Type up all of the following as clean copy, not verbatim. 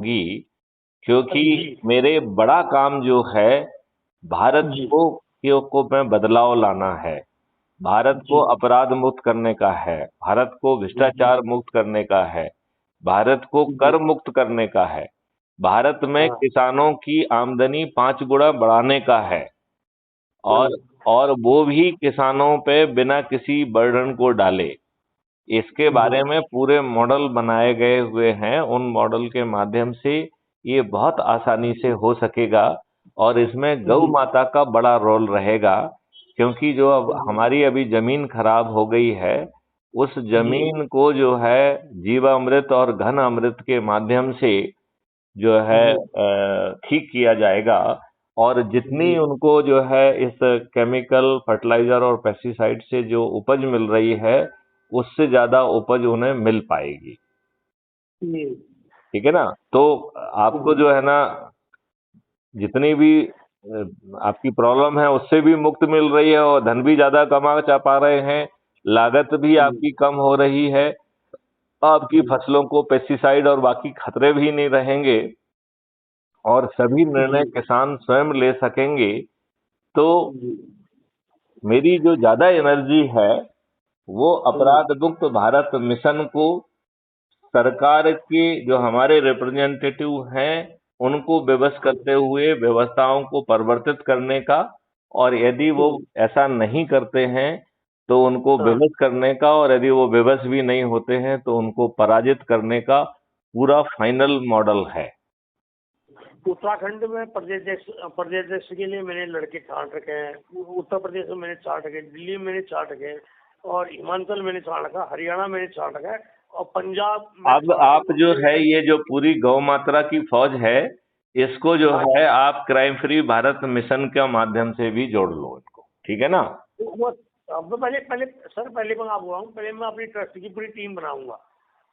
होगी, क्योंकि जी मेरे बड़ा काम जो है भारत जी को मैं बदलाव लाना है। भारत को जी अपराध मुक्त करने का है, भारत को जी भ्रष्टाचार मुक्त करने का है, भारत को जी कर मुक्त करने का है, भारत में हाँ किसानों की आमदनी 5 गुना बढ़ाने का है। और हम्म, और वो भी किसानों पे बिना किसी बर्डन को डाले, इसके जी बारे में पूरे मॉडल बनाए गए हुए हैं। उन मॉडल के माध्यम से ये बहुत आसानी से हो सकेगा। और इसमें गौ जी माता का बड़ा रोल रहेगा, क्योंकि जो अब जी हमारी अभी जमीन खराब हो गई है, उस जी जमीन को जो है जीवामृत और घन अमृत के माध्यम से जो है जी ठीक किया जाएगा। और जितनी जी उनको जो है इस केमिकल फर्टिलाइजर और पेस्टिसाइड से जो उपज मिल रही है, उससे ज्यादा उपज उन्हें मिल पाएगी। जी ठीक है ना? तो आपको जो है ना, जितनी भी आपकी प्रॉब्लम है उससे भी मुक्त मिल रही है, और धन भी ज्यादा कमा चा पा रहे हैं, लागत भी जी आपकी कम हो रही है, आपकी जी फसलों को पेस्टिसाइड और बाकी खतरे भी नहीं रहेंगे, और सभी निर्णय जी किसान स्वयं ले सकेंगे। तो जी मेरी जो ज्यादा एनर्जी है वो हम्म, अपराध मुक्त भारत मिशन को सरकार के जो हमारे रिप्रेजेंटेटिव हैं उनको विवश हम्म, करते हुए व्यवस्थाओं को परिवर्तित करने का, और यदि वो हम्म, ऐसा नहीं करते हैं तो उनको हाँ विवश करने का, और यदि वो विवश भी नहीं होते हैं तो उनको पराजित करने का पूरा फाइनल मॉडल है। उत्तराखंड में प्रदेश के लिए मैंने लड़के छांट रखे हैं। उत्तर प्रदेश में मैंने छांट रखे हैं, दिल्ली में मैंने छांट रखे हैं, और हिमाचल मैंने छांट रखा, हरियाणा मैंने छांट रखा है, और पंजाब मैं अब छांट आप दूंगा जो मेरे है साथ। ये जो पूरी गौ मात्रा की फौज है, इसको जो हाँ है जी। आप क्राइम फ्री भारत मिशन के माध्यम से भी जोड़ लो इनको। ठीक है ना? वो अब तो पहले पहले सर पहले मैं आपको बताऊं, पहले मैं अपनी ट्रस्ट की पूरी टीम बनाऊंगा।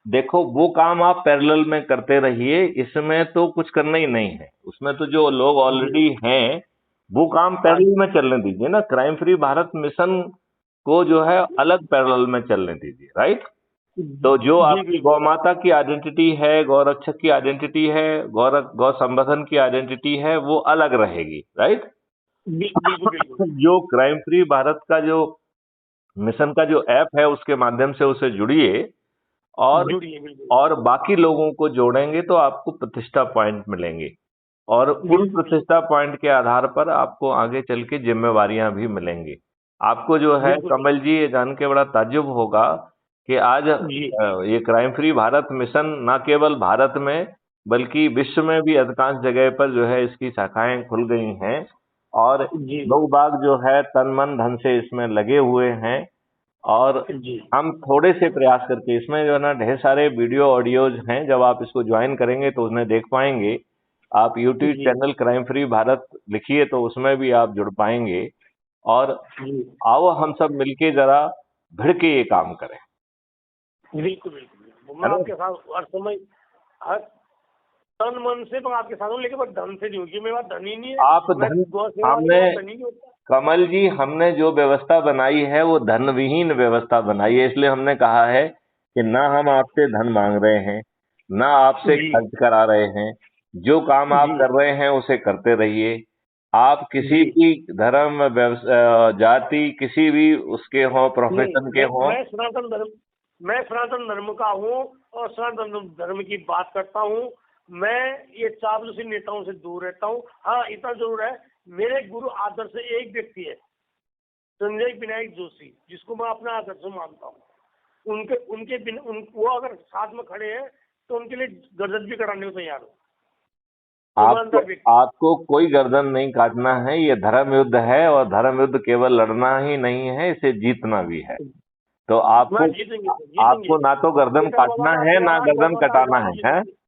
देखो, वो काम आप पैरेलल में करते रहिए, इसमें तो कुछ करना ही नहीं है। उसमें तो जो लोग जी ऑलरेडी हैं वो काम हाँ पैरेलल जी में चलने दीजिए ना। क्राइम फ्री भारत मिशन को जो है अलग पैरेलल में चलने दीजिए, राइट? तो जो जी आपकी गौ बिल्कुल माता की आइडेंटिटी है, गौ रक्षक की आइडेंटिटी है, गौ संवर्धन की आइडेंटिटी है, वो अलग रहेगी, राइट? बिल्कुल बिल्कुल जो क्राइम फ्री भारत का जो मिशन का जो ऐप है उसके माध्यम से उसे जुड़िए, और जुड़िए बिल्कुल और बाकी लोगों को जोड़ेंगे तो आपको प्रतिष्ठा पॉइंट मिलेंगे, और उन बिल्कुल प्रतिष्ठा पॉइंट के आधार पर आपको आगे चल के जिम्मेवारियां भी मिलेंगी। आपको जो है बिल्कुल कमल जी ये जान के बड़ा ताज्जुब होगा कि आज जी ये क्राइम फ्री भारत मिशन न केवल भारत में बल्कि विश्व में भी अधिकांश जगह पर जो है इसकी शाखाएं खुल गई हैं, और जी लोग बाग जो है तन मन धन से इसमें लगे हुए हैं। और जी हम थोड़े से प्रयास करके इसमें जो है ना ढेर सारे वीडियो ऑडियोज हैं, जब आप इसको ज्वाइन करेंगे तो उन्हें देख पाएंगे। आप यूट्यूब जी चैनल क्राइम फ्री भारत लिखिए तो उसमें भी आप जुड़ पाएंगे। और जी आओ हम सब मिलके जरा भिड़ के ये काम करें। बिल्कुल बिल्कुल बिल्कुल। है मैं ना? आपके साथ हर समय हर तन मन से मैं आपके साथ हूँ, लेकिन बस धन से नहीं होगी, मेरे पास धन ही नहीं है। आप मैं धन गौ सेवा वाले के हमने पास धन ही नहीं होता। कमल जी हमने जो व्यवस्था बनाई है वो धन विहीन व्यवस्था बनाई है, इसलिए हमने कहा है कि ना हम आपसे धन मांग रहे हैं, ना आपसे जी खर्च करा रहे हैं। जो काम आप जी कर रहे हैं उसे करते रहिए। आप किसी जी भी धर्म जाति किसी भी उसके हो, नहीं, प्रोफेशन के हो। मैं सनातन धर्म का हूँ, और सनातन धर्म की बात करता हूँ। मैं ये चापलूसी नेताओं से दूर रहता हूँ। हाँ, इतना जरूर है, मेरे गुरु आदर्श से एक व्यक्ति है, संजय विनायक जोशी, जिसको मैं अपना आदर्श मानता हूँ। उनके उनके बिना वो अगर साथ में खड़े हैं तो उनके लिए गर्दन भी कटाने को तैयार हो। आपको ईमानदार व्यक्ति। आपको कोई गर्दन नहीं काटना है, ये धर्म युद्ध है, और धर्म युद्ध केवल लड़ना ही नहीं है, इसे जीतना भी है। तो मैं आपको जीतेंगे सर, जीतेंगे। आपको ना तो गर्दन केतरा बाबा काटना का है ना आशीर्वाद है, गौ गर्दन माता कटाना आशीर्वाद है, है? जीतेंगे।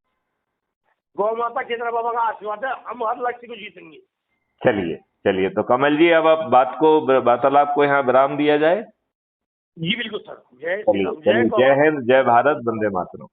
गौ माता केतरा बाबा का आशीर्वाद है, हम हर लक्ष्य को जीतेंगे। चलिए, चलिए तो कमल जी अब आप वार्तालाप को यहाँ विराम दिया जाए। जी बिल्कुल सर। जय श्री चलिए, राम, जय चलिए, गौ जय माता। हिंद, जय भारत, वंदे मातरम।